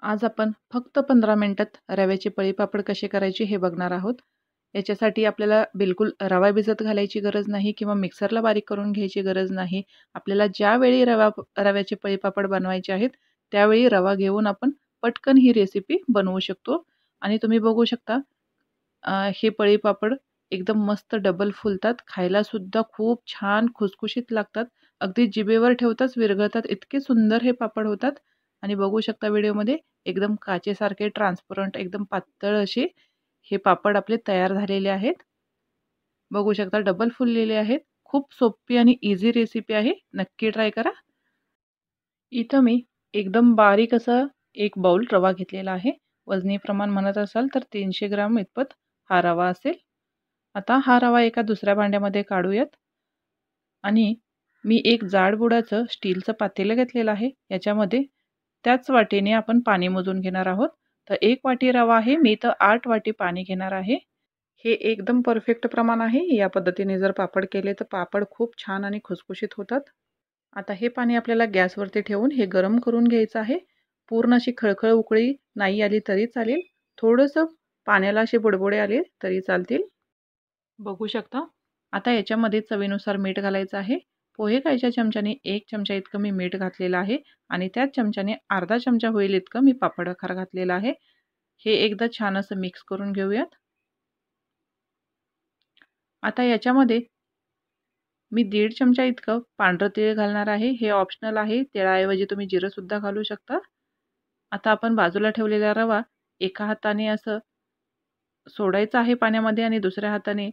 आज आपण फक्त 15 मिनिटात रव्याचे पळीपापड कसे करायचे हे बघणार आहोत. याच्यासाठी आपल्याला बिलकुल रवा भिजत घालायची गरज नाही किंवा मिक्सरला बारीक करून घ्यायची गरज नाही. आपल्याला ज्यावेळी रव्याचे पळीपापड बनवायचे आहेत त्यावेळी रवा घेऊन आपण पटकन ही रेसिपी बनवू शकतो. आणि तुम्ही बघू शकता हे पळीपापड एकदम मस्त डबल फुलतात. खायला सुद्धा खूप छान खुसखुशीत लागतात. अगदी जिभेवर ठेवताच विरघळतात, इतके सुंदर हे पापड होतात. आणि बघू शकता व्हिडिओमध्ये एकदम काचेसारखे ट्रान्सपरंट एकदम पातळ असे हे पापड आपले तयार झालेले आहेत. बघू शकता डबल फुललेले आहेत. खूप सोपी आणि इझी रेसिपी आहे, नक्की ट्राय करा. इथं मी एकदम बारीक असं एक बाउल रवा घेतलेला आहे. वजनी प्रमाण म्हणत असाल तर 300 ग्राम इतपत हा रवा असेल. आता हा रवा एका दुसऱ्या भांड्यामध्ये काढूयात. आणि मी एक जाड बुडाचं स्टीलचं पातेलं घेतलेलं आहे. याच्यामध्ये त्याच वाटीने आपण पाणी मोजून घेणार आहोत. तर 1 वाटी रवा आहे, मी तर 8 वाटी पाणी घेणार आहे. हे एकदम परफेक्ट प्रमाण आहे. या पद्धतीने जर पापड केले तर पापड खूप छान आणि खुसखुशीत होतात. आता हे पाणी आपल्याला गॅसवरती ठेवून हे गरम करून घ्यायचं आहे. पूर्ण अशी खळखळ उकळी नाही आली तरी चालेल. थोडंसं पाण्याला असे बुडबुडे आले तरी चालतील. बघू शकता. आता याच्यामध्ये चवीनुसार मीठ घालायचं आहे. पोहे खायच्या चमच्याने 1 चमचा इतकं मी मीठ घातलेलं आहे आणि त्याच चमच्याने अर्धा चमचा होईल इतकं मी पापड आकार घातलेला आहे. हे एकदा छान असं मिक्स करून घेऊयात. आता याच्यामध्ये मी 1.5 चमचा इतकं पांढरं तीळ घालणार आहे. हे ऑप्शनल आहे. तिळाऐवजी तुम्ही जिरं सुद्धा घालू शकता. आता आपण बाजूला ठेवलेला रवा एका हाताने असं सोडायचं आहे पाण्यामध्ये आणि दुसऱ्या हाताने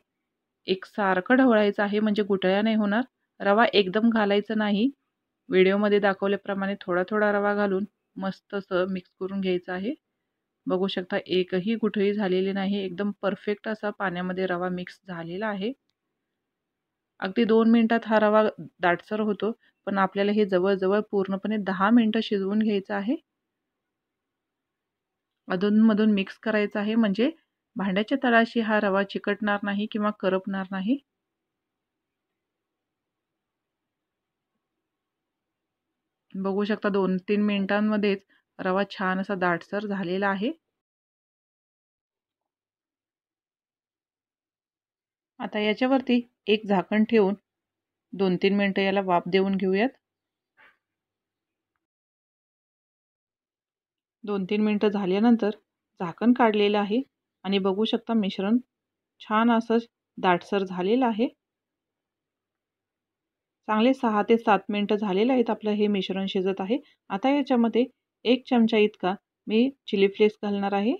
एकसारखं ढवळायचं आहे, म्हणजे गुठळ्या नाही होणार. रवा एकदम घालायचं नाही. व्हिडिओमध्ये दाखवल्याप्रमाणे थोडा थोडा रवा घालून मस्त असं मिक्स करून घ्यायचं आहे. बघू शकता एकही गुठळी झालेली नाही. एकदम परफेक्ट असा पाण्यामध्ये रवा मिक्स झालेला आहे. अगदी 2 मिनिटात हा रवा दाटसर होतो, पण आपल्याला हे जवळजवळ पूर्णपणे 10 मिनिटं शिजवून घ्यायचं आहे. अधूनमधून मिक्स करायचं आहे, म्हणजे भांड्याच्या तळाशी हा रवा चिकटणार नाही किंवा करपणार नाही. बघू शकता 2-3 मिनिटांमध्येच रवा छान असा दाटसर झालेला आहे. आता याच्यावरती एक झाकण ठेवून 2-3 मिनिटं याला वाफ देऊन घेऊयात. 2-3 मिनिटं झाल्यानंतर झाकण काढलेलं आहे आणि बघू शकता मिश्रण छान असं दाटसर झालेलं आहे. चांगले 6 ते 7 मिनिटं झालेले आहेत आपलं हे मिश्रण शिजत आहे. आता याच्यामध्ये 1 चमचा इतका मी चिली फ्लेक्स घालणार आहे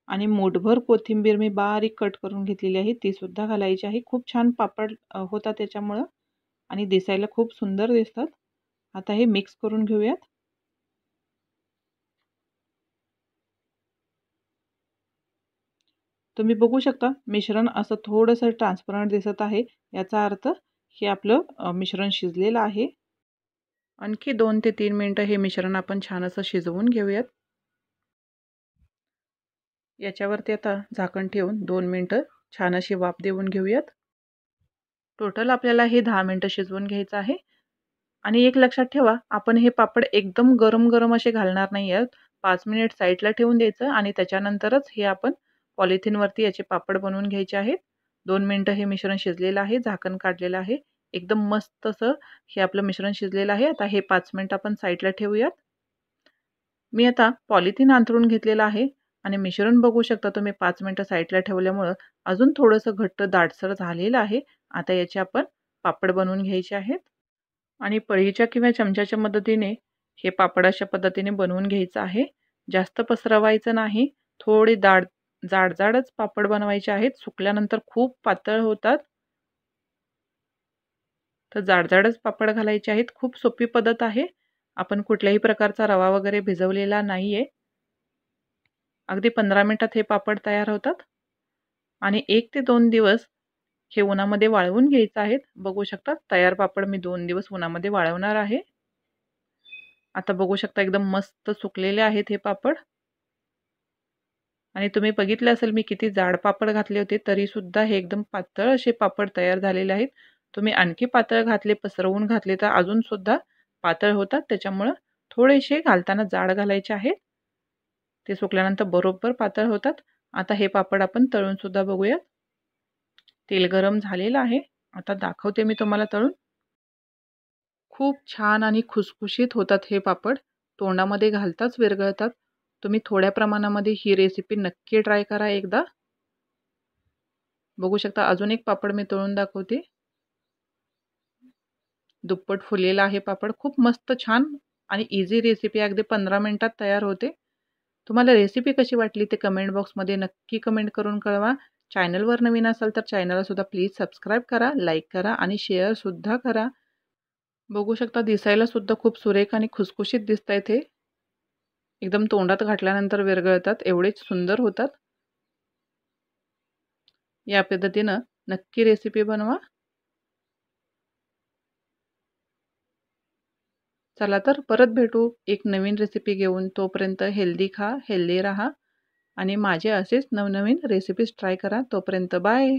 आणि मूठभर कोथिंबीर मी बारीक कट करून घेतलेली आहे, ती सुद्धा घालायची आहे. खूप छान पापड होतात त्याच्यामुळं आणि दिसायला खूप सुंदर दिसतात. आता हे मिक्स करून घेऊयात. तुम्ही बघू शकता मिश्रण असं थोडंसं ट्रान्सपरंट दिसत आहे. याचा अर्थ हे आपलं मिश्रण शिजलेलं आहे. आणखी 2 ते 3 मिनिटं हे मिश्रण आपण छान असं शिजवून घेऊयात. याच्यावरती आता झाकण ठेवून 2 मिनिटं छान अशी वाफ देऊन घेऊयात. टोटल आपल्याला हे 10 मिनिटं शिजवून घ्यायचं आहे. आणि एक लक्षात ठेवा, आपण हे पापड एकदम गरम असे घालणार नाही आहोत. 5 मिनिट साईडला ठेवून द्यायचं आणि त्याच्यानंतरच हे आपण पॉलिथिनवरती याचे पापड बनवून घ्यायचे आहेत. 2 मिनिटं हे मिश्रण शिजलेलं आहे, झाकण काढलेलं आहे. एकदम मस्त असं हे आपलं मिश्रण शिजलेलं आहे. आता हे 5 मिनिट आपण साईडला ठेवूयात. मी आता पॉलिथिन अंथरून घेतलेलं आहे आणि मिश्रण बघू शकता तुम्ही 5 मिनिटं साईडला ठेवल्यामुळं अजून थोडंसं घट्ट दाटसर झालेलं आहे. आता याचे आपण पापड बनवून घ्यायचे आहेत. आणि पळीच्या किंवा चमच्याच्या मदतीने हे पापड अशा पद्धतीने बनवून घ्यायचं आहे. जास्त पसरवायचं नाही. थोडे जाडच पापड बनवायचे आहेत. सुकल्यानंतर खूप पातळ होतात. तर जाडच पापड घालायचे आहेत. खूप सोपी पद्धत आहे. आपण कुठल्याही प्रकारचा रवा वगैरे भिजवलेला नाहीये. अगदी 15 मिनिटात हे पापड तयार होतात आणि 1 ते 2 दिवस हे उन्हामध्ये वाळवून घ्यायचं आहेत. बघू शकता तयार पापड मी 2 दिवस उन्हामध्ये वाळवणार आहे. आता बघू शकता एकदम मस्त सुकलेले आहेत हे पापड. आणि तुम्ही बघितले असेल मी किती जाड पापड घातले होते, तरी सुद्धा हे एकदम पातळ असे पापड तयार झालेले आहेत. तुम्ही आणखी पातळ घातले, पसरवून घातले तर अजून सुद्धा पातळ होतात. त्याच्यामुळं थोडेसे घालताना जाड घालायचे आहेत. ते सुकल्यानंतर बरोबर पातळ होतात. आता हे पापड आपण तळून सुद्धा बघूयात. तेल गरम झालेलं आहे. आता दाखवते मी तुम्हाला तळून. खूप छान आणि खुसखुशीत होतात हे पापड. तोंडामध्ये घालताच विरघळतात. तुम्ही थोड्या प्रमाणामध्ये ही रेसिपी नक्की ट्राय करा एकदा. बघू शकता अजून एक पापड मी तळून दाखवते. दुप्पट फुललेला आहे पापड. खूप मस्त छान आणि इझी रेसिपी अगदी 15 मिनिटात तयार होते. तुम्हाला रेसिपी कशी वाटली ते कमेंट बॉक्समध्ये नक्की कमेंट करून कळवा. चॅनलवर नवीन असाल तर चॅनलला सुद्धा प्लीज सबस्क्राईब करा, लाईक करा आणि शेअर सुद्धा करा. बघू शकता दिसायला सुद्धा खूप सुरेख आणि खुसखुशीत दिसतायत हे. एकदम तोंडात घातल्यानंतर विरघळतात, एवढेच सुंदर होतात. या पद्धतीनं नक्की रेसिपी बनवा. चला तर परत भेटू एक नवीन रेसिपी घेऊन. तोपर्यंत हेल्दी खा, हेल्दी राहा आणि माझे असेच नवनवीन रेसिपीज ट्राय करा. तोपर्यंत बाय.